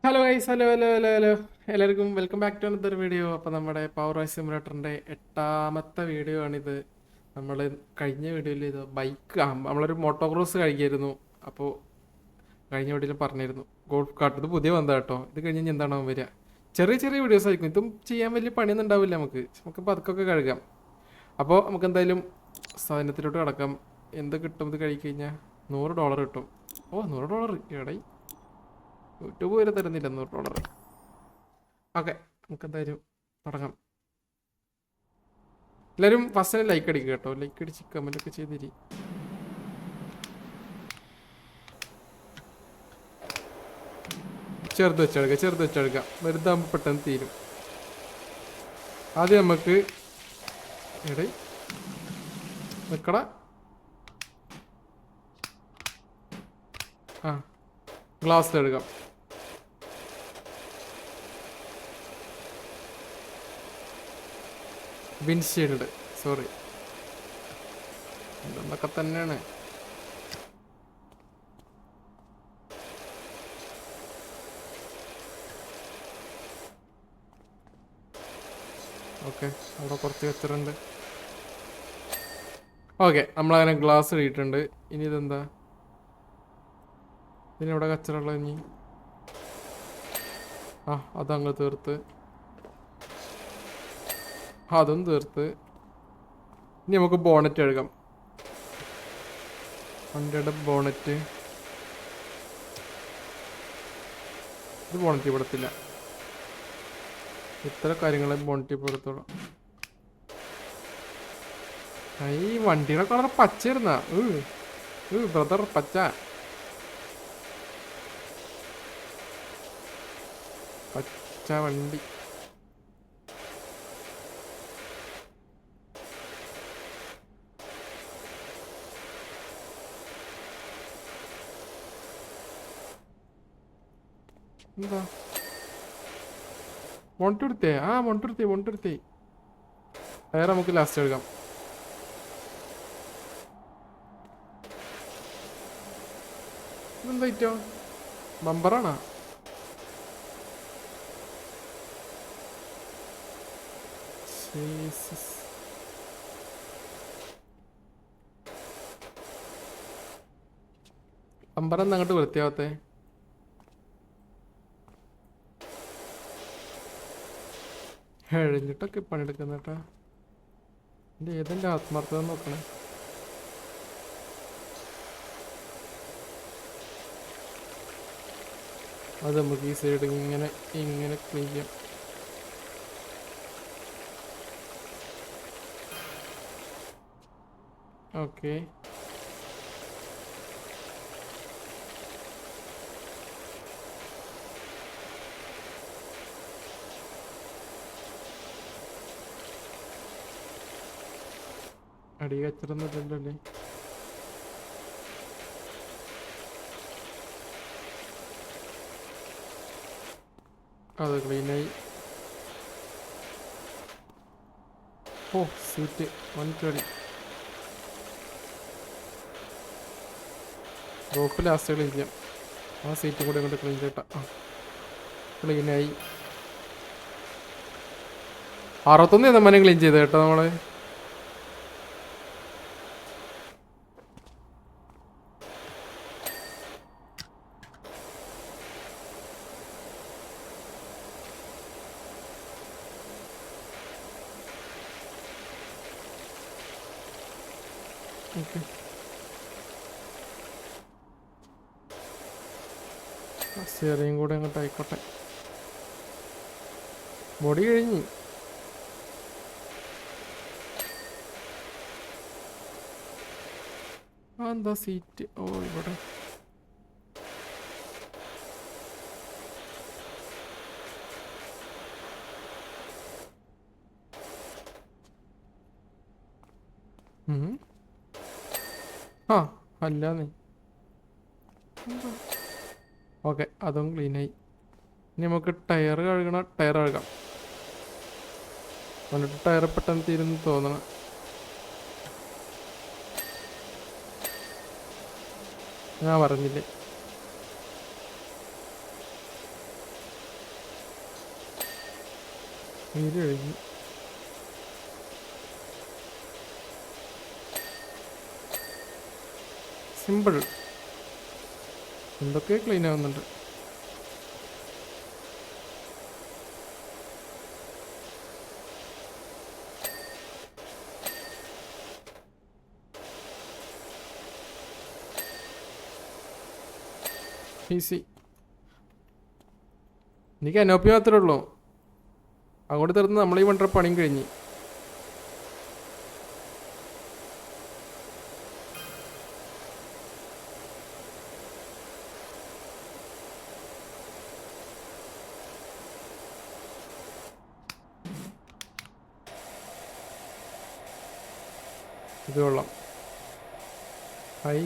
Hello guys, hello hello hello hello എല്ലാവർക്കും welcome back to another video. അപ്പോൾ നമ്മുടെ power rise സിമുലേറ്ററിൻ്റെ 8ാമത്തെ വീഡിയോ ആണിത്. നമ്മൾ കഴിഞ്ഞ വീഡിയോയിൽ ഇത് ബൈക്ക് നമ്മളൊരു മോട്ടോ ക്രോസ് കഴിക്കായിരുന്നു. അപ്പോൾ കഴിഞ്ഞ വീഡിയോയിൽ പറഞ്ഞിരുന്നു ഗോൾഫ് കാർട്ട് ഇത് പുതിയ വന്നതാണ് കേട്ടോ. ഇത് കഴിഞ്ഞ് എന്താണോ വരിക, ചെറിയ ചെറിയ വീഡിയോസ് ആയിരിക്കും. ഇതും ചെയ്യാൻ വലിയ പണിയൊന്നും ഉണ്ടാവില്ല. നമുക്ക് പതുക്കൊക്കെ കഴുകാം. അപ്പോൾ നമുക്ക് എന്തായാലും സാധനത്തിലോട്ട് കിടക്കാം. എന്ത് കിട്ടും ഇത് കഴിക്കഴിഞ്ഞാൽ? $100 കിട്ടും. ഓ, $100 എടേ, യൂട്യൂബ് വരെ തരുന്നില്ല $100. ഓക്കെ, നമുക്ക് എന്തായാലും തുടങ്ങാം. എല്ലാവരും ഫസ്റ്റ് ലൈക്ക് അടിക്കുക കേട്ടോ. ലൈക്ക് അടിച്ച് കമൻ്റ് ഒക്കെ ചെയ്തിരി. ചെറുത് വെച്ചെടുക്കുക. വെറുതെ ആകുമ്പോൾ പെട്ടെന്ന് തീരും. ആദ്യം നമുക്ക് എടേ നിക്കട ഗ്ലാസ്സിലെടുക്കാം. വിൻഷീൽഡ്, സോറി, ഇതൊക്കെ തന്നെയാണ്. ഓക്കെ, അവിടെ കുറച്ച് കച്ചറുണ്ട്. ഓക്കെ, നമ്മളങ്ങനെ ഗ്ലാസ് ഇട്ടിട്ടുണ്ട്. ഇനി ഇതെന്താ? ഇതിനെവിടെ കച്ചറുള്ള ഇനി? അതങ്ങ് തീർത്ത്, അതും തീർത്ത്. ഇനി നമുക്ക് ബോണറ്റ് എടുക്കാം. വണ്ടിയുടെ ബോണറ്റ്. ഇത് ബോണറ്റ് പെടത്തില്ല. ഇത്ര കാര്യങ്ങളെ ബോണറ്റ് പെടുത്തുള്ളൂ. ഈ വണ്ടിയുടെ കളർ പച്ചയിരുന്ന ബ്രദർ, പച്ച വണ്ടി. എന്താ മൊണ്ടെടുത്തേ? മൊണ്ടെടുത്തേ. ടയർ നമുക്ക് ലാസ്റ്റ് എടുക്കാം. ഇതെന്താ ഇറ്റോ? ബമ്പറാണോ? ബമ്പറെന്ന് അങ്ങോട്ട് വൃത്തിയാവത്തെ? എഴിഞ്ഞിട്ടൊക്കെ പണിയെടുക്കുന്ന കേട്ടാ. എൻ്റെ ഏതെൻ്റെ ആത്മാർത്ഥത നോക്കണേ. അത് നമുക്ക് ഈ സൈഡ് ഇങ്ങനെ ക്ലീൻ ചെയ്യാം. ഓക്കെ, അടി കച്ചറന്നിട്ടുണ്ടല്ലേ? അത് ക്ലീനായി. ഓ, സീറ്റ് 120. റോഫ് ലാസ്റ്റ് ക്ലീൻ ചെയ്യാം. ആ സീറ്റ് കൂടെ കൊണ്ട് ക്ലീൻ ചെയ്യട്ട. ക്ലീനായി. 61 നമ്മനെ ക്ലീൻ ചെയ്ത് കേട്ടോ നമ്മള്. ഓക്കെ, സ്റ്റിയറിംഗ് കൂടെ അങ്ങോട്ട് ആയിക്കോട്ടെ. ബോഡി കഴിഞ്ഞ്. എന്താ സീറ്റ്? ഓ, ഇവിടെ അല്ല നീ. ഓക്കെ, അതും ക്ലീനായി. ഇനി നമുക്ക് ടയർ കഴുകാം. എന്നിട്ട് ടയർ പെട്ടെന്ന് തീരുന്നു തോന്നണം. ഞാൻ പറഞ്ഞില്ലേ. നീര് കഴുകി. സിമ്പിൾ. എന്തൊക്കെ ക്ലീൻ ആവുന്നുണ്ട്. ഈസി. എനിക്ക് അനോപ്പി മാത്രമേ ഉള്ളൂ. അങ്ങോട്ട് തീർന്ന് നമ്മളീ വണ്ടർ പണിയും കഴിഞ്ഞ്. ഇത് കൊള്ളാം. ഹൈ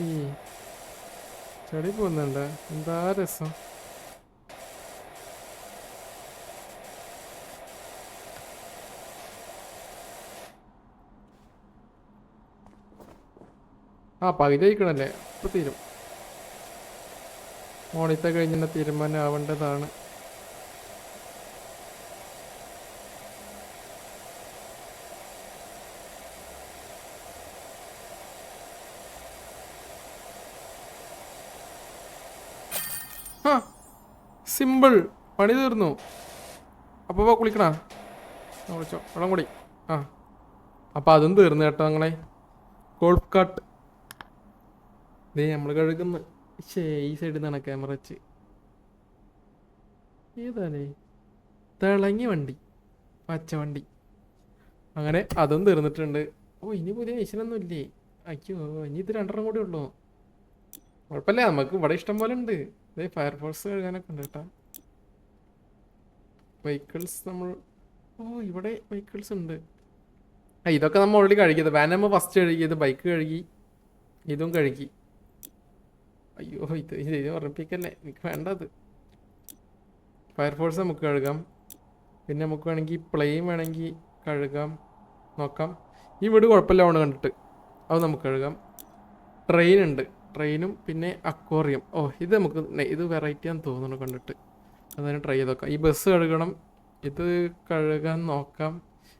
ചെടി പോകുന്നുണ്ട്. എന്താ രസം. പകുതി കഴിക്കണല്ലേ. ഇപ്പൊ തീരും. മോണിത്തെ കഴിഞ്ഞ തീരുമാനം ആവേണ്ടതാണ്. സിമ്പിൾ. പണി തീർന്നു. അപ്പോൾ കുളിക്കണ വിളിച്ചോ. വെള്ളം കൂടി. അപ്പോൾ അതും തീർന്നു കേട്ടോ ഞങ്ങളെ. ഗോൾഫ് കാട്ട് ദേ നമ്മൾ കഴുകുന്നു. ഈ സൈഡിൽ നിന്നാണ് ക്യാമറ വെച്ച്. ഏതാണേ തിളങ്ങി വണ്ടി, പച്ച വണ്ടി. അങ്ങനെ അതും തീർന്നിട്ടുണ്ട്. ഇനി പുതിയ മെഷീനൊന്നും ഇല്ലേ? അയ്യോ, ഇനി ഇത് 2 കൂടി ഉള്ളൂ. കുഴപ്പമില്ല, നമുക്ക് ഇവിടെ ഇഷ്ടം പോലെ ഉണ്ട്. ഇതേ ഫയർഫോഴ്സ് കഴുകാനൊക്കെ ഉണ്ട് കേട്ടോ. വെഹിക്കിൾസ് നമ്മൾ ഇവിടെ വെഹിക്കിൾസ് ഉണ്ട്. ഇതൊക്കെ നമ്മൾ ഓൾറെഡി കഴുകിയത്. വാൻ നമ്മൾ ഫസ്റ്റ് കഴുകിയത്, ബൈക്ക് കഴുകി, ഇതും കഴുകി. അയ്യോ, ഇത് ഉറപ്പിക്കല്ലേ, എനിക്ക് വേണ്ടത്. ഫയർഫോഴ്സ് നമുക്ക് കഴുകാം. പിന്നെ നമുക്ക് വേണമെങ്കിൽ പ്ലെയിൻ വേണമെങ്കിൽ കഴുകാം, നോക്കാം. ഈ വീട് കുഴപ്പമില്ല ആണ് കണ്ടിട്ട്, അത് നമുക്ക് കഴുകാം. ട്രെയിൻ ഉണ്ട്, ട്രെയിനും പിന്നെ അക്വേറിയം. ഇത് നമുക്ക് ഇത് വെറൈറ്റി ആണെന്ന് തോന്നുന്നു കണ്ടിട്ട്. അതിന് ട്രൈ ചെയ്ത് നോക്കാം. ഈ ബസ് കഴുകണം, ഇത് കഴുകാൻ നോക്കാം.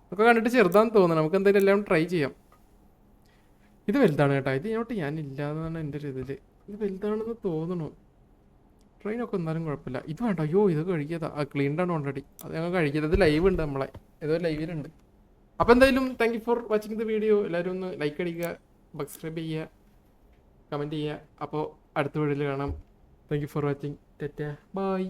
ഇതൊക്കെ കണ്ടിട്ട് ചെറുതാന്ന് തോന്നുന്നു. നമുക്ക് എന്തായാലും എല്ലാം ട്രൈ ചെയ്യാം. ഇത് വലുതാണ് കേട്ടോ. ഇത് ഇങ്ങോട്ട് ഞാനില്ലാന്നാണ് എൻ്റെ ഒരു ഇതിൽ. ഇത് വലുതാണെന്ന് തോന്നുന്നു. ട്രെയിനൊക്കെ എന്നാലും കുഴപ്പമില്ല. ഇത് വേണ്ട. അയ്യോ, ഇത് കഴുകിയതാ. ക്ലീൻഡാണ് ഓൾറെഡി. അത് ഞങ്ങൾ കഴുകിയത്. ഇത് ലൈവ് ഉണ്ട്, നമ്മളെ ഏതോ ലൈവിലുണ്ട്. അപ്പോൾ എന്തായാലും thank you for watching the video. എല്ലാവരും ഒന്ന് ലൈക്ക് അടിക്കുക, സബ്സ്ക്രൈബ് ചെയ്യുക, കമൻറ്റ് ചെയ്യുക. അപ്പോൾ അടുത്ത വീഡിയോയിൽ കാണാം. Thank you for watching. Tata, by.